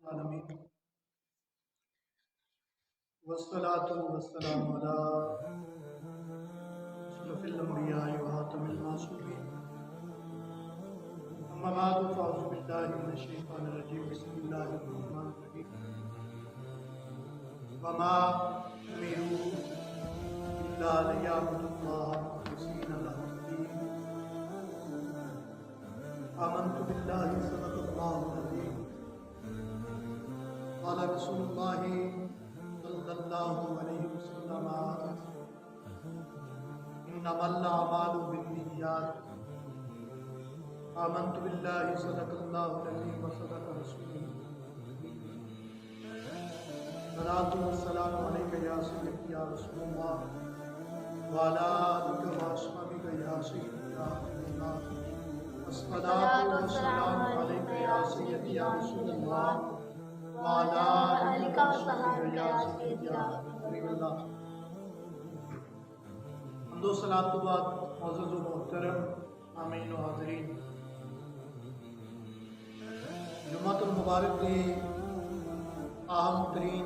العالمین والصلاة والسلام على أشرف الأنبياء وخاتم المعصومين أما بعد فأعوذ بالله من الشيطان الرجيم بسم الله الرحمن الرحيم وما أمروا إلا ليعبدوا الله مخلصين له الدين آمنت بالله صدق الله العظيم قال رسول الله صلى الله عليه وسلم إنما الأعمال بالنيات آمنت بالله صدق الله العظيم وصدق رسوله الصلاة والسلام عليك يا سيدي يا رسول الله وعلى آلك وأصحابك يا سيدي يا حبيب الله الصلاة والسلام عليك يا سيدي يا رسول الله وعلى آلك وصحبك يا سيدي يا حبیب اللہ۔ حمد و صلاۃ کے بعد معزز و محترم آمین و حاضرین، جمعۃ المبارک کی اہم ترین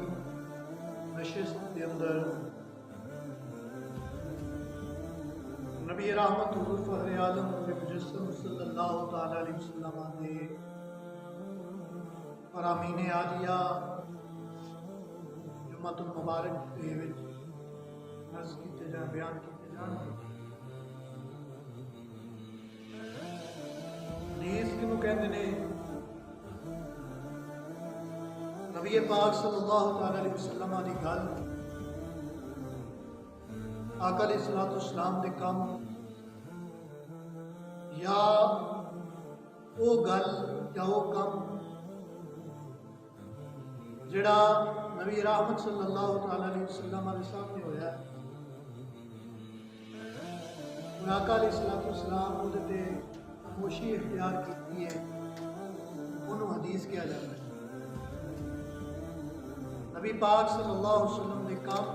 نشست کے اندر نبی رحمت حضور فخر عالم مجسم صلی اللہ تعالی علیہ وسلم نے فرامین عالیہ جمعۃ المبارک کے نظر کیتے جان بیان کیتے جان۔ حدیث کنوں کہندے نے؟ نبی پاک صلی اللہ تعالی علیہ وسلم دی گل، آقا علیہ الصلوۃ والسلام دے کم، یا وہ گل یا وہ کم جڑا نبی رحمت صلی اللہ تعالی علیہ وسلم کے سامنے ہویا ہے، آقا علیہ السلام وہ تے خاموشی اختیار کی ہے، انہوں حدیث کیا جاتا ہے۔ نبی پاک صلی اللہ علیہ وسلم نے کام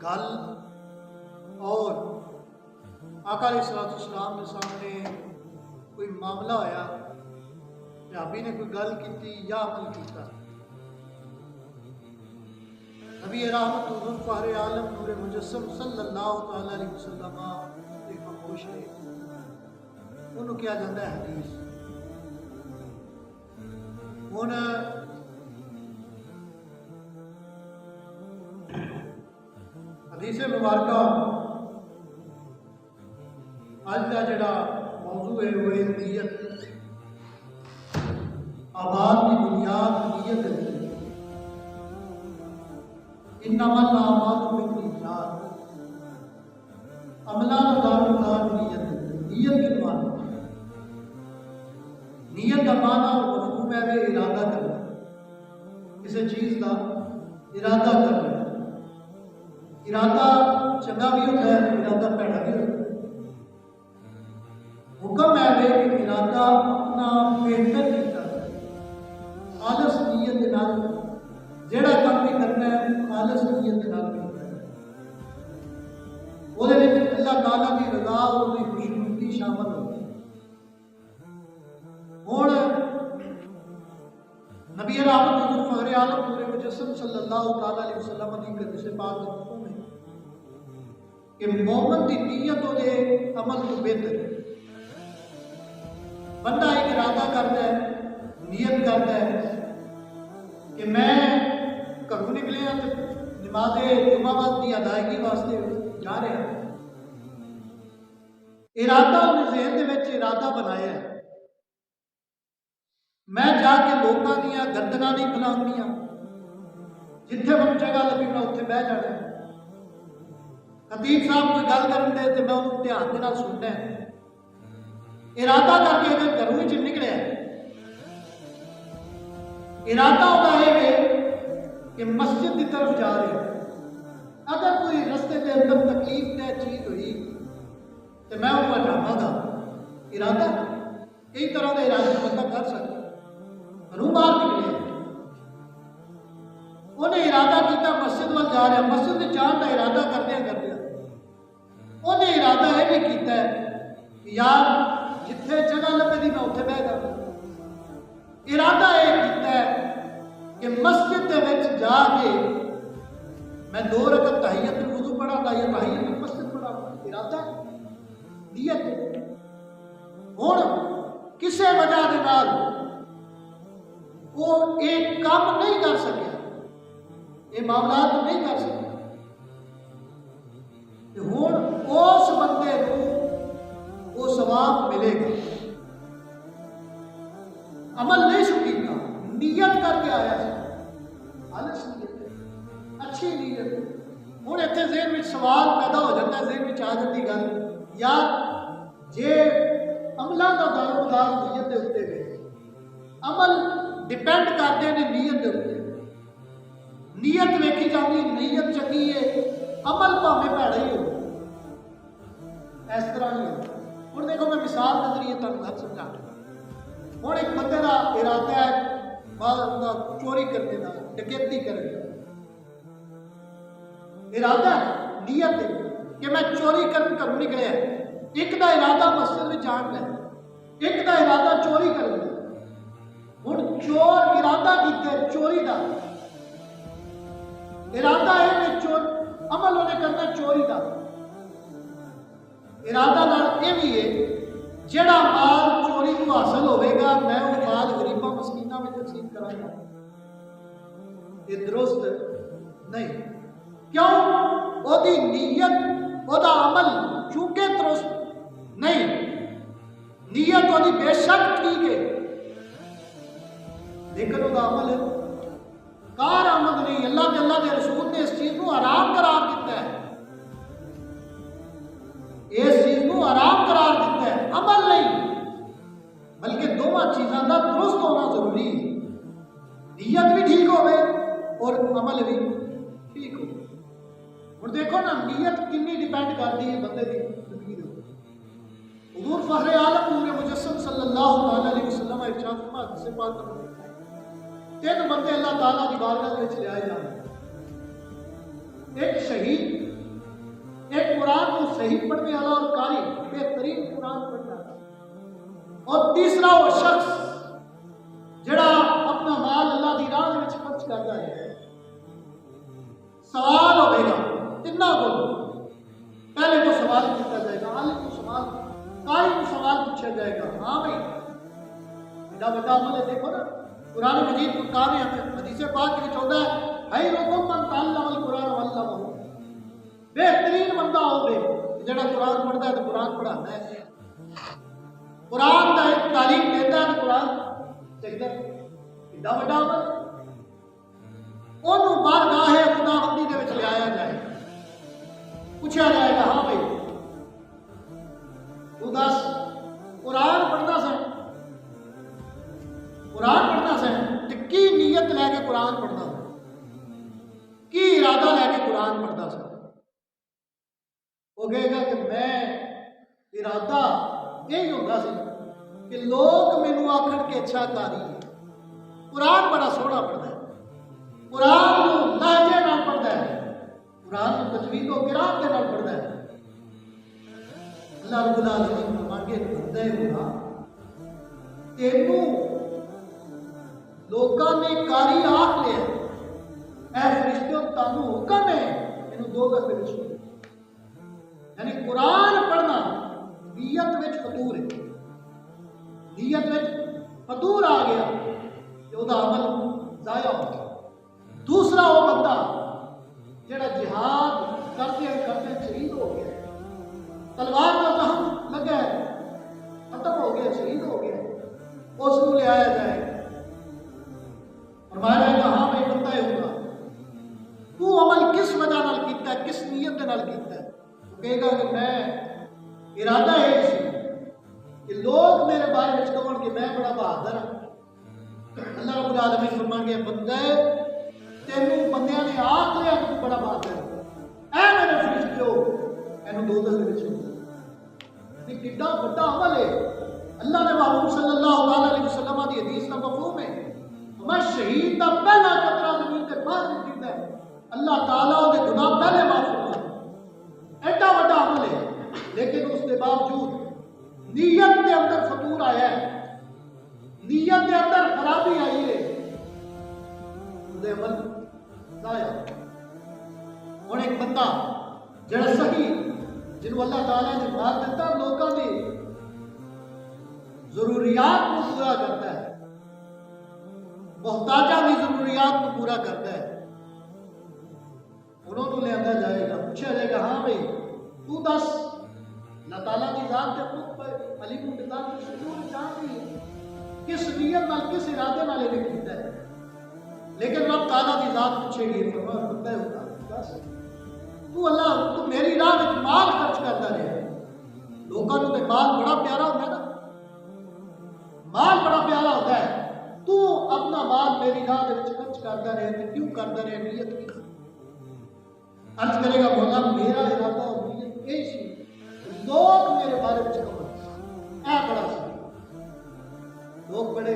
گل اور آقا علیہ السلام کے سامنے کوئی معاملہ ہویا، صحابی نے کوئی گل کی یا عمل کیتا، نبی رحمت حضور فخر عالم نور مجسم صلی اللہ تعالی علیہ وسلم کی خاموش ہے، انہوں کیا جاتا ہے حدیث۔ ہن حدیث مبارکہ آج کا جڑا موضوع ہے وہ نیت، آباد کی بنیاد نیت ہے۔ انما الاعمال بالنیات، عملہ دار نیت، نیت کے معنی، نیت کا معنی اور مفہوم ہے وہ ارادہ کرنا، کسی چیز کا ارادہ کرنا۔ ارادہ چنگا بھی ہوتا ہے، ارادہ پیڑا بھی ہوتا ہے۔ حکم ہے کہ ارادہ اپنا بہتر کیتا ہے، خالص نیت کے نال جیڑا کام بھی کرنا ہے خالص نیت کے نال کرنا ہے، وہ اللہ تعالیٰ کی رضا اور اس کی خوشنودی شامل ہوتی ہے۔ ہوں نبی رحمت حضور فخر عالم نور مجسم صلی اللہ تعالی علیہ وسلم کی حدیث پاک کا حکم ہے کہ مومن کی نیت دے عمل کو بہتر ہے۔ بندہ ایک ارادہ کرتا ہے، نیت کرتا ہے کہ میں گھروں نکلے ہاں نماز جمعہ کی ادائیگی واسطے جا رہے ہیں، ارادہ اپنے ذہن دے وچ ارادہ بنایا ہے، میں جا کے لوگوں دیا گردناں نہیں پھیلاؤنیاں، جتھے مجھے جگہ لگی میں اتنے بہ جانا ہے، خطیب صاحب کوئی گل کرن دے تو میں انہوں دھیان دے نال سننا ہے، ارادہ کر کے اگر گھروں وچ نکلے، ارادہ ہوتا ہے کہ مسجد کی طرف جا رہے ہیں، اگر کوئی رستے کے اندر تکلیف دہ چیز ہوئی تو میں انہوں ہٹاواں گا، ارادہ کئی طرح کا ارادہ بندہ کر سکتا، گھروں باہر نکلے، انہیں ارادہ کیتا مسجد وال جا رہا، مسجد میں جان کا ارادہ کردیا انہیں ارادہ یہ بھی کیتا ہے کہ یار جتھے جگہ لبے دی میں اتنے بہ جاؤں، ارادہ یہ کیتا مسجد دے وچ جا کے میں 2 رکعت تحیت الوضو پڑھا گا یا تحیت المسجد پڑھا گا، ارادہ نیت۔ ہن کسے وجہ دے نال وہ ایک کام نہیں کر سکیا، یہ معاملات نہیں کر سکیا، ہن اس بندے کو وہ ثواب ملے گا۔ عمل نہیں شکیتا، نیت کر کے آیا خالص نیت، اچھی نیت۔ ہوں اتنے ذہن میں سوال پیدا ہو جاتا ہے، ذہن میں آ جاتی گل یار جے عملوں کا دارومدار نیت کے اتنے گئے، عمل ڈپینڈ کرتے ہیں نیت کے اتنے، نیت ویکھی جاتی، نیت چنگی ہے عمل بھاویں بھڑا ہی ہو، اس طرح نہیں ہوتا۔ ہوں دیکھو میں مثال کے ذریعے تمہیں گل سمجھا، ہوں ایک بندے کا ارادہ ہے چوری کرنے کا، ڈکیتی کرنے کا ارادہ ہے، نیت ہے کہ میں چوری کرنے گھروں نکلیا، ایک دا ارادہ مسجد میں جان کا، ایک دا ارادہ چوری کرنے کا۔ ہوں چور ارادہ کیتا ہے چوری کا، ارادہ ہے کہ چور عمل انہیں کرنا چوری کا، ارادہ نال یہ بھی ہے جڑا مال چوری کو حاصل ہوئے گا میں وہ مال غریباں مسکیناں میں تقسیم کروں گا، یہ درست نہیں۔ کیوں؟ وہ دی نیت وہ دا عمل چونکہ درست نہیں، نیت وہ دی بے شک ٹھیک ہے لیکن وہ دا عمل کار آمد نہیں۔ اللہ کے رسول نے اس چیز کو حرام قرار دیتا ہے، اس چیز کو حرام قرار دیتا ہے، عمل نہیں بلکہ دونوں چیزاں کا درست ہونا ضروری ہے، نیت بھی ٹھیک ہوئے اور عمل بھی ٹھیک ہو۔ اور دیکھو نا نیت کنی ڈیپینڈ کرتی ہے بندے کی زندگی میں۔ حضور فخر عالم نور مجسم صلی اللہ علیہ وسلم ارشاد فرمایا سے پاک کرتے 3 بندے اللہ تعالیٰ کی بارگاہ میں لے آئے جاتے، ایک شہید، ایک قرآن کو صحیح پڑھنے والا اور قاری بہترین قرآن پڑھنا، اور تیسرا وہ شخص جڑا اپنا مال اللہ کی راہ میں خرچ کرتا ہے۔ سوال ہوئے گا تینوں کو، پہلے کو سوال کیا جائے گا، عالم کو سوال، قاری کو سوال پوچھا جائے گا، ہاں بھائی بڑا بڑا عمل ہے۔ دیکھو نا قرآن مجید کو کہا ہے، حدیث پاک میں ہوتا ہے خیرکم من تعلم القرآن وعلمہ، بہترین بندہ ہوگے جڑا قرآن پڑھتا ہے تو قرآن پڑھاتا ہے، قرآن کا ایک تعلیم دیتا ہے تو قرآن سیکھتا ہے، ایڈا بڑا عمل انہوں بارگاہ خدا بندی دے وچ لے آیا جائے، پوچھا جائے گا ہاں بھائی تو دس قرآن پڑھنا سا، قرآن پڑھنا سا تو کی نیت لے کے قرآن پڑھنا سا، کی ارادہ لے کے قرآن پڑھنا سا؟ وہ کہے گا کہ میں ارادہ یہی ہوتا سی کہ لوگ مینو آخر کے اچھا کاری ہے، قرآن بڑا سونا پڑھتا ہے، قرآن کو لہجے نال پڑھتا ہے، قرآن کو تجوید و قرآن کے نال پڑھتا ہے۔ اللہ رب العالمین فرماتے ہیں بندے ہونا تینوں لوگوں نے کاری آخ لیا، اے فرشتوں تانوں حکم ہے انہوں 2 گز میں چھوڑ، یعنی قرآن پڑھنا نیت میں فطور ہے، نیت میں فطور آ گیا کہ وہ عمل ضائع ہو گیا۔ دوسرا وہ بندہ جڑا جہاد کرتے شہید ہو گیا، تلوار کا زخم لگا ہے ختم ہو گیا، شہید ہو گیا، اس کو لے آیا جائے، فرمایا جائے گا ہاں بھائی بندہ ہے ہوگا، تو عمل کس وجہ نال کیتا ہے، کس نیت نال کیتا ہے؟ وہ کہے گا کہ میں ارادہ ہے کہ لوگ میرے بارے میں کہون کہ میں بڑا بہادر ہوں۔ اللہ رب العالمین فرمان گیا بندے تینوں بندیاں نے آخ لیا کہ بڑا بہادر ہے، اے میرے فرشتو اینو 2 گز وچ یہ کتنا بڑا عمل ہے۔ اللہ نے محبوب صلی اللہ علیہ وسلم کی حدیث کا مفہوم ہے میں شہید کا پہلا قطرہ زمین کے باہر نکلتا ہے اللہ تعالیٰ دے گناہ پہلے معاف کرتا ہے، ایڈا بڑا عمل ہے، لیکن اس کے باوجود نیت کے اندر فطور آیا ہے، نیت کے اندر خرابی آئی ہے، وہ عمل ضائع۔ ہوں ایک بندہ جڑا صحیح جنہوں اللہ تعالیٰ نے مال دیتا لوگوں کی ضروریات کو پورا کرتا ہے، محتاجہ کی ضروریات کو پورا کرتا ہے، انہوں کو لیا جائے گا، پوچھا جائے گا ہاں بھائی تو دس اللہ تعالیٰ کی ذات کے خود پر علیم بذات الصدور جانتی ہے کس نیت نال کس ارادے نال یہ کیتا ہے، لیکن رب تعالیٰ کی ذات پوچھے گی فرمایا بندہ ہوتا بس تو اللہ تو میری راہ میں مال خرچ کرتا رہے، لوگوں کو مال بڑا پیارا ہوتا ہے نا، مال بڑا پیارا ہوتا ہے، تو اپنا مال میری راہ میں خرچ کرتا رہے تو کیوں کرتا رہے، نیت کی عرض کرے گا مولا میرا ارادہ اور نیت یہی سی لوگ میرے بارے میں کمن اے بڑا سی لوگ بڑے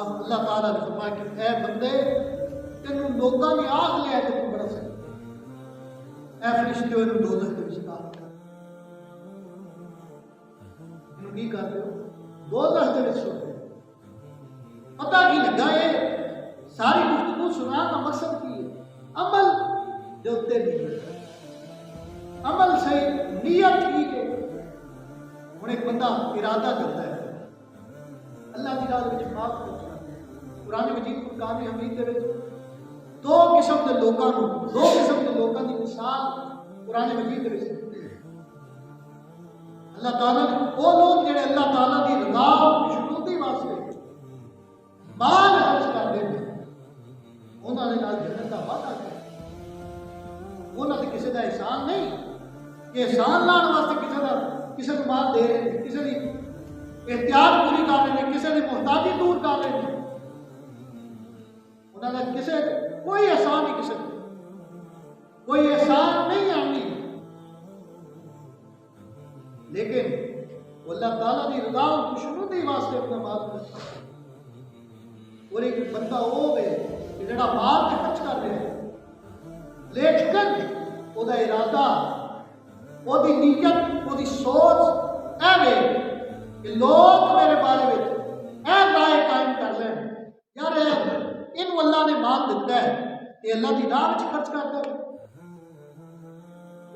اللہ تعالیٰ نے فرمایا کہ اے بندے تینوں لوگوں نے آگ لیا کہ تو بڑا سی اے فرشتے ہوئے دوزخ کے وچکار کر انہوں کی کر رہے ہو دوزخ کے وچ سٹ رہے پتہ کی لگا یہ ساری گفتگو سنا کا مقصد کی ہے عمل جو اتنے نیت عمل سے نیت کی کہ ہوں ایک بندہ ارادہ کرتا ہے اللہ کی راہ میں معاف کرتا ہے، قرآن مجید فرقان حمید کے دو قسم کے لوگوں کی مثال قرآن مجید کے اللہ تعالیٰ نے وہ لوگ جڑے اللہ تعالیٰ کی رضا شکوتی واسطے مال خرچ کرتے ہیں انہوں نے جنت کا وعدہ کیا، انہوں نے کسی کا احسان نہیں کہ احسان لانے واسطے کسی کو مال دے رہے ہیں، کسی کی احتیاط پوری کر رہے ہیں، کسی کی محتاجی دور کر رہے ہیں، انہوں نے کسی کوئی احسان نہیں، کسی کوئی احسان نہیں آنی، لیکن وہ اللہ تعالیٰ کی رضا اور خوشنودی واسطے اپنا مال خرچ کرتا ہے۔ اور ایک بندہ وہ ہے کہ جڑا مال کے خرچ کر رہے ہیں لیکن وہ ارادہ وہ نیت وہ سوچ اے کہ لوگ میرے بارے میں اے رائے قائم کر لیں یار ان اللہ نے مال دیتا ہے یہ اللہ کی راہ میں خرچ کرتا ہے،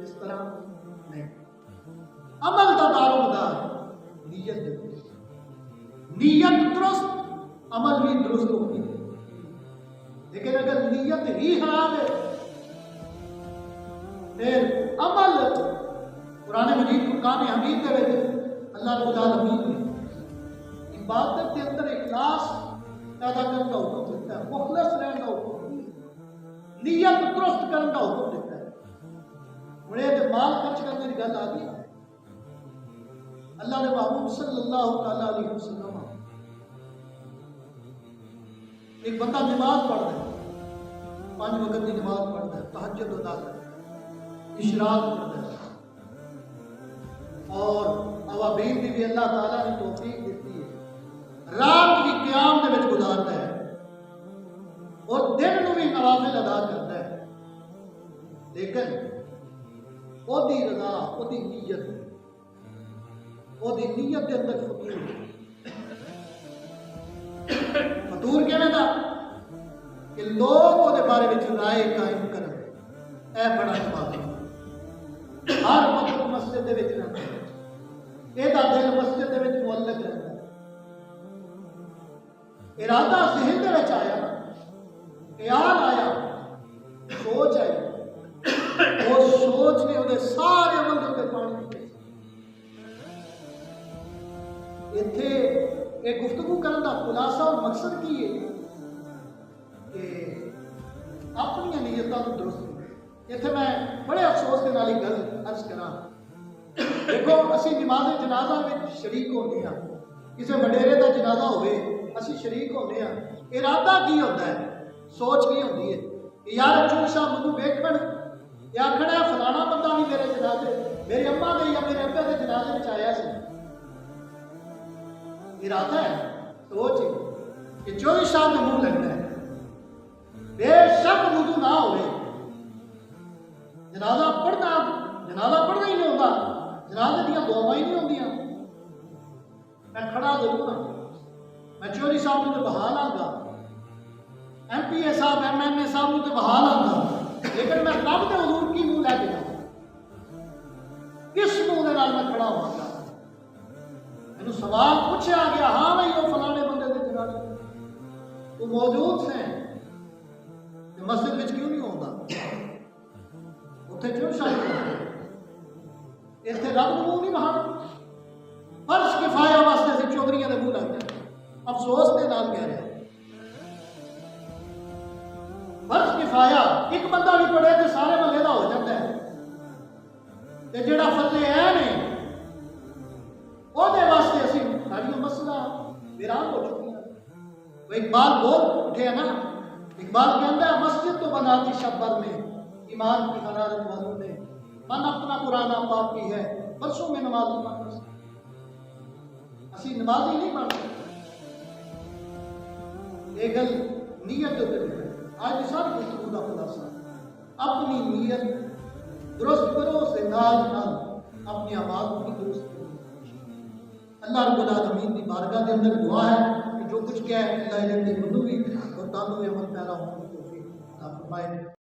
اس طرح نہیں، عمل کا دار و مدار نیت درست عمل بھی درست ہوگی، لیکن اگر نیت ہی خراب ہے پھر عمل قرآن مجید فرقان حمید کے اللہ رب العالمین نے عبادت کے اندر اخلاص پیدا کرنے کا حکم دیتا ہے، مخلص رہنے کا حکم دیتا ہے، نیت درست کرنے کا حکم دیتا ہے۔ بڑے مال خرچ کرنے کی گل آ گئی، اللہ نے محمود صلی اللہ تعالیٰ علیہ وسلم ایک بندہ نماز پڑھتا ہے، 5 وقت کی نماز پڑھتا ہے، تہجد ادا کرتا ہے، اشراق پڑھتا ہے، اور اوابین بھی اللہ تعالیٰ نے توفیق دیتی ہے، رات بھی قیام کے وچ گزارتا ہے اور دن کو بھی نوافل ادا کرتا ہے، لیکن وہ دی رضا وہ دی نیت کے اندر فطور فطور کہنے دا کہ لوگ وہ بارے میں رائے قائم کریں اے بڑا نمازی ہر وقت مسجد دے وچ رہتا ہے، یہ دل مسجد دے وچ معلق رہتا ہے، ارادہ ذہن دے وچ آیا، خیال آیا، سوچ آئی، وہ سوچ نے وہ سارے عمل دے اوپر پانی دیتے۔ اتنے ایک گفتگو کرنے کا خلاصہ اور مقصد کی ہے کہ اپنی نیتوں کو درست کریں۔ اتنے میں بڑے افسوس کے نال گل عرض کراں، دیکھو اسی نماز جنازہ میں شریک ہوتے ہیں، کسی وڈیرے کا جنازہ ہوئے اسی شریک ہوتے ہیں، ارادہ کی ہوتا ہے، سوچ کی ہوتی ہے کہ یار چون صاحب مجھے ویکھن یا آخر ہے فلانا بندہ بھی میرے جنازے میری اما دے یا میرے ابے کے جنازے میں آیا سی، ارادہ ہے، سوچ کہ 24 صاحب میں منہ لگتا ہے، بے شک وضو نہ ہوئے جنازہ پڑھنا ہی نہیں ہوتا، جنازے دیا دعائیں ہی نہیں ہوندیاں، میں کھڑا ضرور ہوں، میں 24 صاحب میں بہا لاں گا، MP صاحب MNA صاحب نوں تے بحال آتا، لیکن میں رب دے حضور کی منہ لے کے جاؤں، کس منہ دے نال میں کھڑا ہوا گا؟ مینوں سوال پوچھا گیا، ہاں بھائی وہ فلانے بندے دے جنازے وہ موجود ہیں، مسجد وچ کیوں نہیں ہوتا؟ اتنے کیوں شاید اتنے رب منہ نہیں بہانا؟ فرض کفایا واسطے سے چودھریاں دے منہ لگ جائے، افسوس کے نال کہہ رہے ہیں فرض کفایا ایک بندہ بھی پڑھے تو سارے محلے کا ہو جاتا ہے، تے جڑا فتح عین ہے وہ دے واسطے اسی ساری مسئلہ ویران ہو چکی ہے۔ وہ اقبال بول اٹھے نا، اقبال کہتا ہے مسجد تو بناتی شبر میں ایمان کی حرارت والوں نے، من اپنا پرانا پاپی ہے برسوں میں نمازی بن سکتے، اسی نمازی نہیں بن سکتے۔ یہ گل نیت ہے۔ آج ساری گفتگو کا خلاصہ اپنی نیت درست کرو، سے نال اپنی آواز کو بھی درست کرو۔ اللہ رب العالمین کی بارگاہ کے اندر دعا ہے کہ جو کچھ کیا ہے اللہ علم کی منو بھی اور تانوں عمل پیدا ہونے کی توفیق عطا فرمائے۔